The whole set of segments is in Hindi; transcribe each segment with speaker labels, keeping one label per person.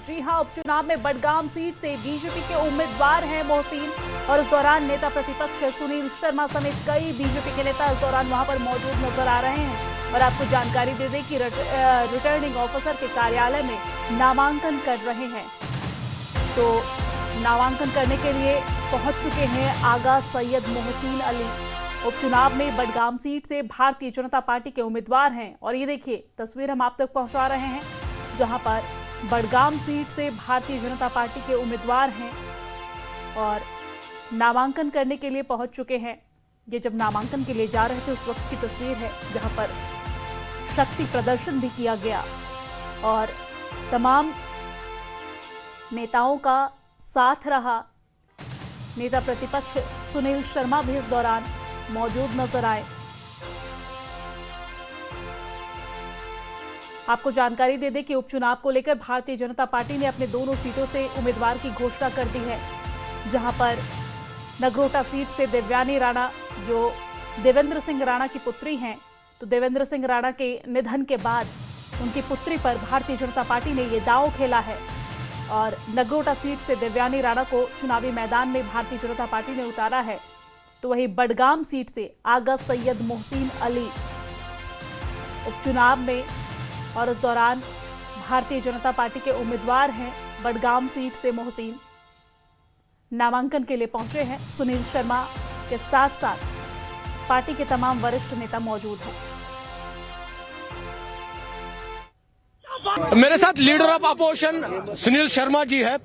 Speaker 1: जी हां, उपचुनाव में बडगाम सीट से बीजेपी के उम्मीदवार हैं मोहसिन और इस दौरान नेता प्रतिपक्ष सुनील शर्मा समेत कई बीजेपी के नेता इस दौरान वहां पर मौजूद नजर आ रहे हैं। और आपको जानकारी दे दें कि रिटर्निंग ऑफिसर के कार्यालय में नामांकन कर रहे हैं। तो नामांकन करने के लिए पहुंच चुके हैं आगा सैयद मोहसिन अली। उपचुनाव में बडगाम सीट से भारतीय जनता पार्टी के उम्मीदवार हैं और ये देखिए तस्वीर हम आप तक पहुंचा रहे हैं जहां पर बडगाम सीट से भारतीय जनता पार्टी के उम्मीदवार हैं और नामांकन करने के लिए पहुंच चुके हैं। ये जब नामांकन के लिए जा रहे थे उस वक्त की तस्वीर है जहां पर शक्ति प्रदर्शन भी किया गया और तमाम नेताओं का साथ रहा। नेता प्रतिपक्ष सुनील शर्मा भी इस दौरान मौजूद नजर आए। आपको जानकारी दे दें कि उपचुनाव को लेकर भारतीय जनता पार्टी ने अपने दोनों सीटों से उम्मीदवार की घोषणा कर दी है, जहां पर नगरोटा सीट से देवयानी राणा जो देवेंद्र सिंह राणा की पुत्री हैं, तो देवेंद्र सिंह राणा के निधन के बाद उनकी पुत्री पर भारतीय जनता पार्टी ने ये दांव खेला है और नगरोटा सीट से देवयानी राणा को चुनावी मैदान में भारतीय जनता पार्टी ने उतारा है। तो वहीं बडगाम सीट से आगा सैयद मोहसिन अली उपचुनाव में और इस दौरान भारतीय जनता पार्टी के उम्मीदवार हैं। बडगाम सीट से मोहसिन नामांकन के लिए पहुंचे हैं। सुनील शर्मा के साथ साथ पार्टी के तमाम वरिष्ठ नेता मौजूद हैं।
Speaker 2: मेरे साथ leader of opposition Sunil Sharma ji है।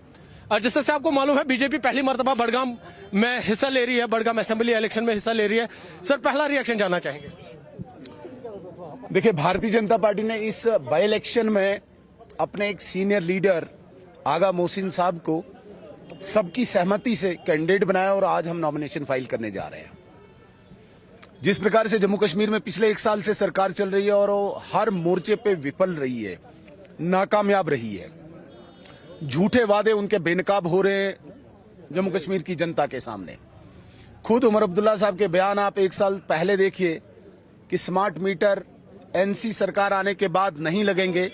Speaker 2: जिससे से आपको मालूम है बीजेपी पहली मर्तबा बडगाम में हिस्सा ले रही है, बडगाम असेंबली इलेक्शन में हिस्सा ले रही है। सर, पहला रिएक्शन जानना चाहेंगे।
Speaker 3: देखिए, भारतीय जनता पार्टी ने इस बाई इलेक्शन में अपने एक सीनियर लीडर आगा मोहसिन साहब को सबकी सहमति से कैंडिडेट बनाया और आज हम नॉमिनेशन फाइल करने जा रहे हैं। जिस प्रकार से जम्मू कश्मीर में पिछले 1 साल से सरकार चल रही है और वो हर मोर्चे पे विफल रही है, नाकामयाब रही है, झूठे वादे उनके बेनकाब हो रहे हैं जम्मू कश्मीर की जनता के सामने। खुद उमर अब्दुल्ला साहब के बयान आप 1 साल पहले देखिए कि स्मार्ट मीटर एनसी सरकार आने के बाद नहीं लगेंगे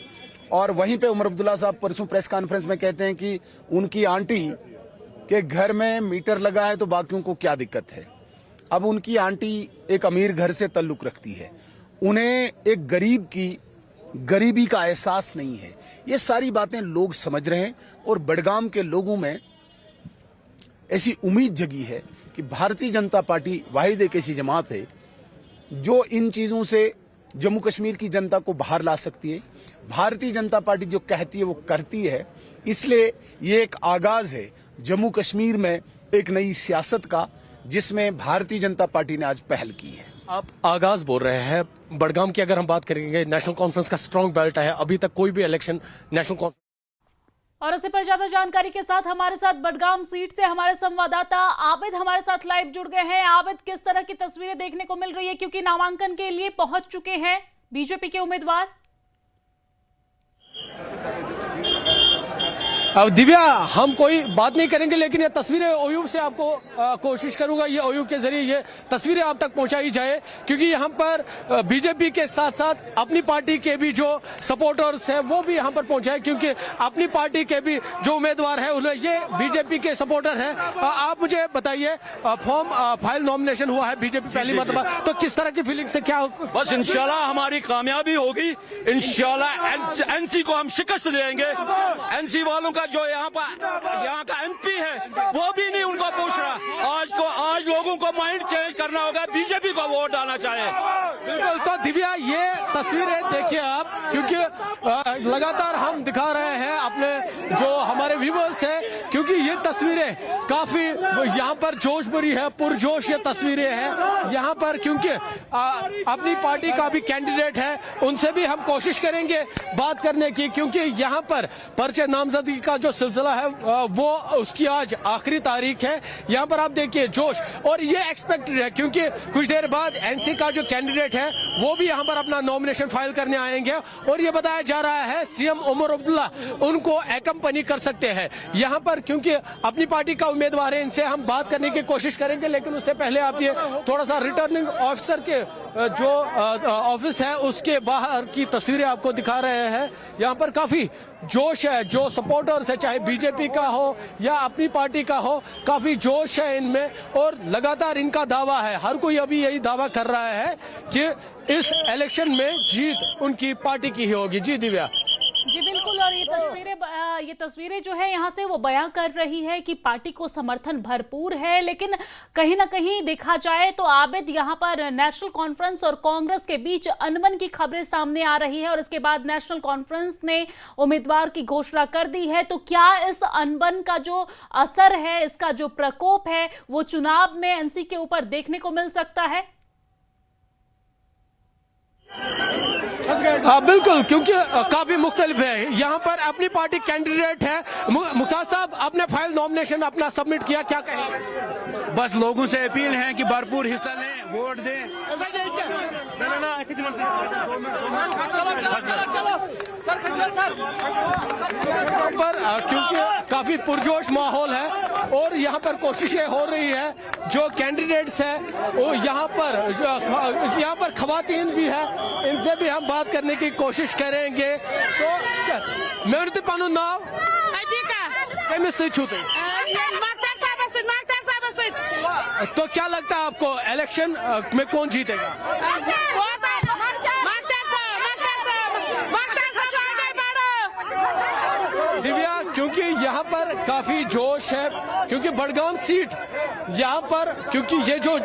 Speaker 3: और वहीं पे उमर अब्दुल्ला साहब परसों प्रेस कॉन्फ्रेंस में कहते हैं कि उनकी आंटी के घर में मीटर लगा है तो बाकियों को क्या दिक्कत है। अब उनकी आंटी एक अमीर घर से ताल्लुक रखती है, उन्हें एक गरीब की गरीबी का एहसास नहीं है। ये सारी बातें लोग समझ रहे हैं और बडगाम के लोगों में ऐसी उम्मीद जगी है कि भारतीय जनता पार्टी वाहिद एक ऐसी जमात है जो इन चीजों से जम्मू कश्मीर की जनता को बाहर ला सकती है। भारतीय जनता पार्टी जो कहती है वो करती है, इसलिए ये एक आगाज है जम्मू कश्मीर में एक नई सियासत का, जिसमें भारतीय जनता पार्टी ने आज पहल की है।
Speaker 2: आप आगाज बोल रहे हैं बडगाम की। अगर हम बात करेंगे, नेशनल कॉन्फ्रेंस का स्ट्रांग बेल्ट है, अभी तक कोई भी इलेक्शन नेशनल कॉन्फ्रेंस।
Speaker 1: और इससे पर ज्यादा जानकारी के साथ हमारे साथ बडगाम सीट से हमारे संवाददाता आबिद हमारे साथ लाइव जुड़ गए हैं। आबिद, किस तरह की तस्वीरें देखने को मिल रही है, क्योंकि नामांकन के लिए पहुंच चुके हैं बीजेपी के उम्मीदवार?
Speaker 2: अब दिव्या, हम कोई बात नहीं करेंगे, लेकिन ये तस्वीरें ओयूब से आपको कोशिश करूंगा ये ओयूब के जरिए ये तस्वीरें आप तक पहुंचाई जाए, क्योंकि यहाँ पर बीजेपी के साथ साथ अपनी पार्टी के भी जो सपोर्टर्स हैं वो भी यहाँ पर पहुंचे, क्योंकि अपनी पार्टी के भी जो उम्मीदवार है उन्हें ये बीजेपी के सपोर्टर हैं। आप मुझे बताइए, फॉर्म फाइल नॉमिनेशन हुआ है बीजेपी पहली मरतबा, तो किस तरह की फीलिंग से क्या?
Speaker 4: बस इंशाल्लाह हमारी कामयाबी होगी, इंशाल्लाह एनसी को हम शिकस्त देंगे। एनसी वालों का जो यहाँ का एमपी है वो भी नहीं उनको पूछ रहा। आज लोगों को माइंड चेंज करना होगा, बीजेपी को वोट डालना चाहे।
Speaker 2: बिल्कुल। तो दिव्या, ये तस्वीरें देखिए आप, क्योंकि लगातार हम दिखा रहे हैं अपने जो हमारे व्यूअर्स हैं, क्योंकि ये तस्वीरें काफी यहाँ पर जोश भरी है, पुरजोश ये तस्वीरें हैं यहाँ पर, क्योंकि अपनी पार्टी का भी कैंडिडेट है, उनसे भी हम कोशिश करेंगे बात करने की, क्योंकि यहाँ पर पर्चे नामजदगी का जो सिलसिला है वो उसकी आज आखिरी तारीख है। यहाँ पर आप देखिए जोश, और ये एक्सपेक्टेड है क्योंकि कुछ देर बाद एनसी का जो कैंडिडेट है वो भी यहाँ पर अपना नॉमिनेशन फाइल करने आएंगे। और ये बताया जा रहा है सीएम उमर अब्दुल्ला उनको एकम्पनी कर सकते हैं यहाँ पर, क्योंकि अपनी पार्टी का उम्मीदवार है। इनसे हम बात करने की कोशिश करेंगे, लेकिन उससे पहले आप ये थोड़ा सा रिटर्निंग ऑफिसर के जो ऑफिस है उसके बाहर की तस्वीरें आपको दिखा रहे हैं। यहाँ पर काफी जोश है, जो सपोर्टर्स है, चाहे बीजेपी का हो या अपनी पार्टी का हो, काफी जोश है इनमें। और लगातार इनका दावा है, हर कोई अभी यही दावा कर रहा है कि इस इलेक्शन में जीत उनकी पार्टी की ही होगी। जी दिव्या।
Speaker 1: जी बिल्कुल, और ये तस्वीरें जो है यहाँ से वो बयां कर रही है कि पार्टी को समर्थन भरपूर है। लेकिन कहीं ना कहीं देखा जाए तो आबिद, यहाँ पर नेशनल कॉन्फ्रेंस और कांग्रेस के बीच अनबन की खबरें सामने आ रही है और इसके बाद नेशनल कॉन्फ्रेंस ने उम्मीदवार की घोषणा कर दी है। तो क्या इस अनबन का जो असर है, इसका जो प्रकोप है, वो चुनाव में एनसी के ऊपर देखने को मिल सकता है?
Speaker 2: हाँ बिल्कुल, क्योंकि काफी मुख्तलिफ है। यहाँ पर अपनी पार्टी कैंडिडेट है। मुख्तार साहब, आपने फाइल नॉमिनेशन अपना सबमिट किया, क्या कहेंगे?
Speaker 5: बस लोगों से अपील है कि भरपूर हिस्सा लें, वोट दें।
Speaker 2: पर क्योंकि काफी पुरजोश माहौल है और यहाँ पर कोशिशें हो रही है, जो कैंडिडेट्स है वो यहाँ पर खवातीन भी है, इनसे भी हम बात करने की कोशिश करेंगे। तो मैं पानु नाव तो क्या लगता है आपको इलेक्शन में कौन जीतेगा? दिव्या, क्योंकि यहाँ पर काफी जोश है, क्योंकि बड़गाम सीट यहाँ पर, क्योंकि ये जो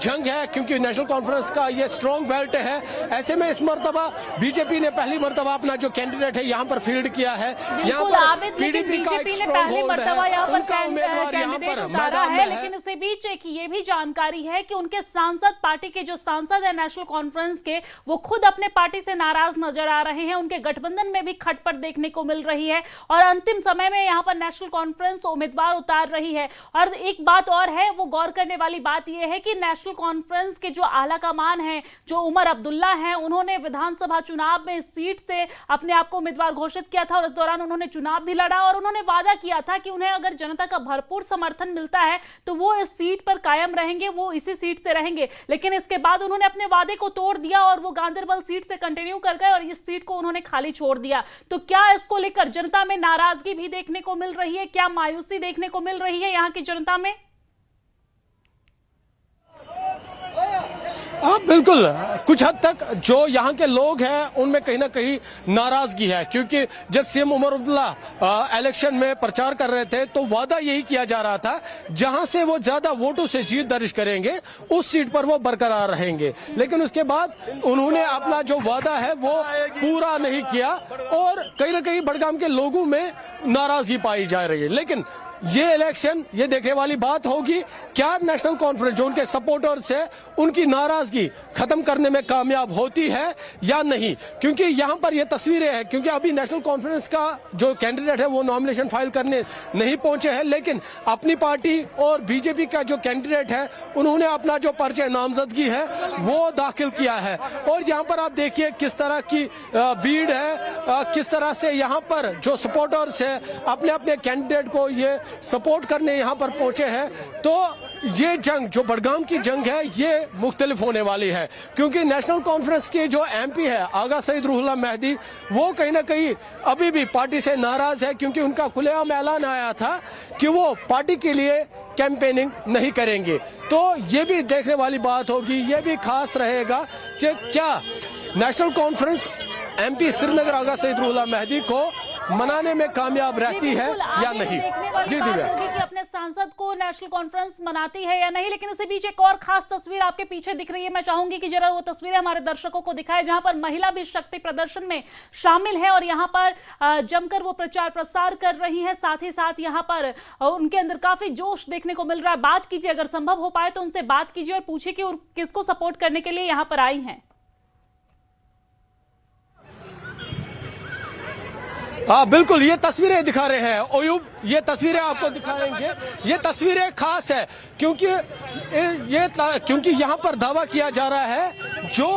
Speaker 2: जंग है, क्योंकि नेशनल कॉन्फ्रेंस का ये स्ट्रॉन्ग बेल्ट है, ऐसे में इस मर्तबा बीजेपी ने पहली मर्तबा अपना जो कैंडिडेट है यहाँ पर फील्ड किया है। यहाँ पर पीडीपी का एक स्ट्रॉन्ग होल्ड है, उनका उम्मीदवार यहाँ पर मैदान में है।
Speaker 1: लेकिन इसी बीच एक ये भी जानकारी है कि उनके सांसद, पार्टी के जो सांसद है नेशनल कॉन्फ्रेंस के, वो खुद अपने पार्टी से नाराज नजर आ रहे हैं। उनके गठबंधन में भी खटपट देखने को मिल रही है और अंतिम समय में यहाँ पर नेशनल कॉन्फ्रेंस उम्मीदवार उतार रही है। और एक बात और है, वो गौर करने वाली बात यह है कि नेशनल कॉन्फ्रेंस के जो आला कमान है, जो उमर अब्दुल्ला हैं, उन्होंने विधानसभा चुनाव में इस सीट से अपने आप को उम्मीदवार घोषित किया था और इस दौरान उन्होंने चुनाव भी लड़ा और उन्होंने वादा किया था कि उन्हें अगर जनता का भरपूर समर्थन मिलता है तो वो इस सीट पर कायम रहेंगे, वो इसी सीट से रहेंगे। लेकिन इसके बाद उन्होंने अपने वादे को तोड़ दिया और वो गांधरबल सीट से कंटिन्यू कर गए और इस सीट को उन्होंने खाली छोड़ दिया। तो क्या इसको लेकर जनता में नाराजगी भी देखने को मिल रही है? क्या मायूसी देखने को मिल रही है यहाँ की जनता में?
Speaker 2: हाँ बिल्कुल, कुछ हद तक जो यहाँ के लोग हैं उनमें कहीं ना कहीं नाराजगी है, क्योंकि जब सीएम उमर अब्दुल्ला इलेक्शन में प्रचार कर रहे थे तो वादा यही किया जा रहा था, जहां से वो ज्यादा वोटों से जीत दर्ज करेंगे उस सीट पर वो बरकरार रहेंगे। लेकिन उसके बाद उन्होंने अपना जो वादा है वो पूरा नहीं किया और कहीं ना कहीं बड़गाम के लोगों में नाराजगी पाई जा रही है। लेकिन ये इलेक्शन, ये देखने वाली बात होगी, क्या नेशनल कॉन्फ्रेंस जो उनके सपोर्टर्स है उनकी नाराजगी खत्म करने में कामयाब होती है या नहीं। क्योंकि यहाँ पर ये तस्वीरें हैं, क्योंकि अभी नेशनल कॉन्फ्रेंस का जो कैंडिडेट है वो नॉमिनेशन फाइल करने नहीं पहुंचे हैं, लेकिन अपनी पार्टी और बीजेपी का जो कैंडिडेट है उन्होंने अपना जो पर्चे नामजदगी है वो दाखिल किया है। और यहाँ पर आप देखिए किस तरह की भीड़ है, किस तरह से यहाँ पर जो सपोर्टर्स है अपने अपने कैंडिडेट को ये सपोर्ट करने यहाँ पर पहुंचे हैं। तो ये जंग, जो बड़गाम की जंग है, ये मुख्तलिफ होने वाली है, क्योंकि नेशनल कॉन्फ्रेंस के जो एमपी है आगा सईद रूहुल्लाह मेहदी, वो कहीं ना कहीं अभी भी पार्टी से नाराज है, क्योंकि उनका खुलेआम ऐलान आया था कि वो पार्टी के लिए कैंपेनिंग नहीं करेंगे। तो ये भी देखने वाली बात होगी, ये भी खास रहेगा कि क्या नेशनल कॉन्फ्रेंस एमपी श्रीनगर आगा सईद रूहुल्लाह मेहदी को मनाने में कामयाब रहती है या नहीं। जी दिव्या,
Speaker 1: कि अपने सांसद को नेशनल कॉन्फ्रेंस मनाती है या नहीं। लेकिन इसी बीच एक और खास तस्वीर आपके पीछे दिख रही है, मैं चाहूंगी कि जरा वो तस्वीरें हमारे दर्शकों को दिखाएं, जहां पर महिला भी शक्ति प्रदर्शन में शामिल है और यहाँ पर जमकर वो प्रचार प्रसार कर रही है। साथ ही साथ यहाँ पर उनके अंदर काफी जोश देखने को मिल रहा है। बात कीजिए, अगर संभव हो पाए तो उनसे बात कीजिए और पूछिए कि किसको सपोर्ट करने के लिए यहाँ पर आई हैं।
Speaker 2: हाँ बिल्कुल, ये तस्वीरें दिखा रहे हैं ओयूब, ये तस्वीरें आपको दिखाएंगे। ये तस्वीरें खास है क्योंकि यहाँ पर दावा किया जा रहा है जो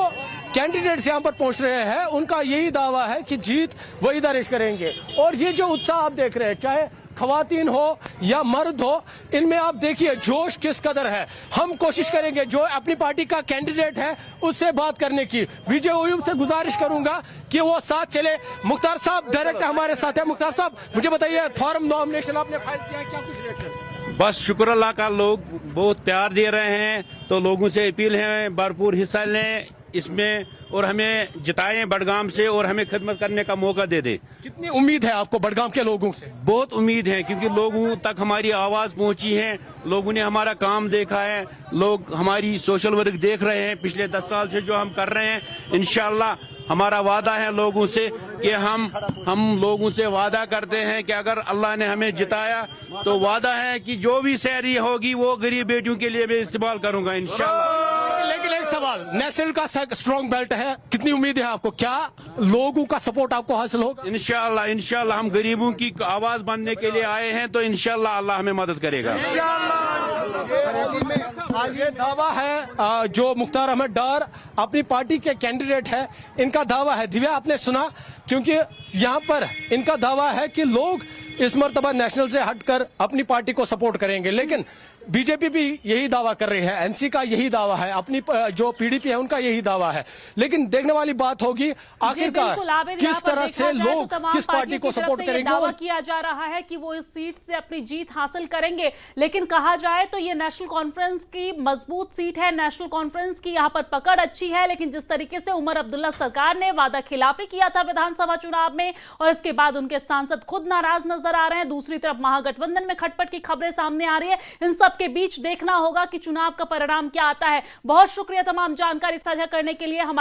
Speaker 2: कैंडिडेट्स यहाँ पर पहुंच रहे हैं, उनका यही दावा है कि जीत वही दर्ज करेंगे। और ये जो उत्साह आप देख रहे हैं, चाहे खवातीन हो या मर्द हो, इनमें आप देखिए जोश किस कदर है। हम कोशिश करेंगे जो अपनी पार्टी का कैंडिडेट है उससे बात करने की। विजय उयूब से गुजारिश करूंगा कि वो साथ चले। मुख्तार साहब डायरेक्ट हमारे साथ है। मुख्तार साहब, मुझे बताइए, फॉर्म नॉमिनेशन आपने फाइल किया है, क्या कुछ रिएक्शन?
Speaker 5: बस शुक्र अल्लाह का, लोग बहुत प्यार दे रहे हैं, तो लोगों से अपील है भरपूर हिस्सा लें इसमें और हमें जिताएं बडगाम से और हमें खिदमत करने का मौका दे दे।
Speaker 2: कितनी उम्मीद है आपको बडगाम के लोगों से?
Speaker 5: बहुत उम्मीद है, क्योंकि लोगों तक हमारी आवाज पहुंची है, लोगों ने हमारा काम देखा है, लोग हमारी सोशल वर्क देख रहे हैं पिछले 10 साल से जो हम कर रहे हैं। इंशाल्लाह हमारा वादा है लोगों से कि हम लोगों से वादा करते हैं कि अगर अल्लाह ने हमें जिताया तो वादा है कि जो भी सैलरी होगी वो गरीब बेटियों के लिए मैं इस्तेमाल करूंगा इंशाल्लाह।
Speaker 2: लेकिन एक सवाल, नेशनल का स्ट्रॉन्ग बेल्ट है, कितनी उम्मीद है आपको? क्या लोगों का सपोर्ट आपको हासिल होगा?
Speaker 5: इंशाल्लाह हम गरीबों की आवाज बनने के लिए आए हैं, तो इंशाल्लाह अल्लाह हमें मदद करेगा।
Speaker 2: ये दावा है जो मुख्तार अहमद डार अपनी पार्टी के कैंडिडेट है, इनका दावा है। दिव्या, आपने सुना, क्योंकि यहाँ पर इनका दावा है कि लोग इस मर्तबा नेशनल से हटकर अपनी पार्टी को सपोर्ट करेंगे। लेकिन बीजेपी भी यही दावा कर रही है, एनसी का यही दावा है, अपनी जो पीडीपी है उनका यही दावा है। लेकिन देखने वाली बात होगी आखिरकार किस तरह से लोग किस पार्टी को सपोर्ट करेंगे।
Speaker 1: दावा किया जा रहा है कि वो इस सीट से अपनी जीत हासिल करेंगे, लेकिन कहा जाए तो ये नेशनल कॉन्फ्रेंस की मजबूत सीट है, नेशनल कॉन्फ्रेंस की यहाँ पर पकड़ अच्छी है। लेकिन जिस तरीके से उमर अब्दुल्ला सरकार ने वादा खिलाफी किया था विधानसभा चुनाव में, और इसके बाद उनके सांसद खुद नाराज नजर आ रहे हैं, दूसरी तरफ महागठबंधन में खटपट की खबरें सामने आ रही है, इन सब के बीच देखना होगा कि चुनाव का परिणाम क्या आता है। बहुत शुक्रिया तमाम जानकारी साझा करने के लिए। हमारे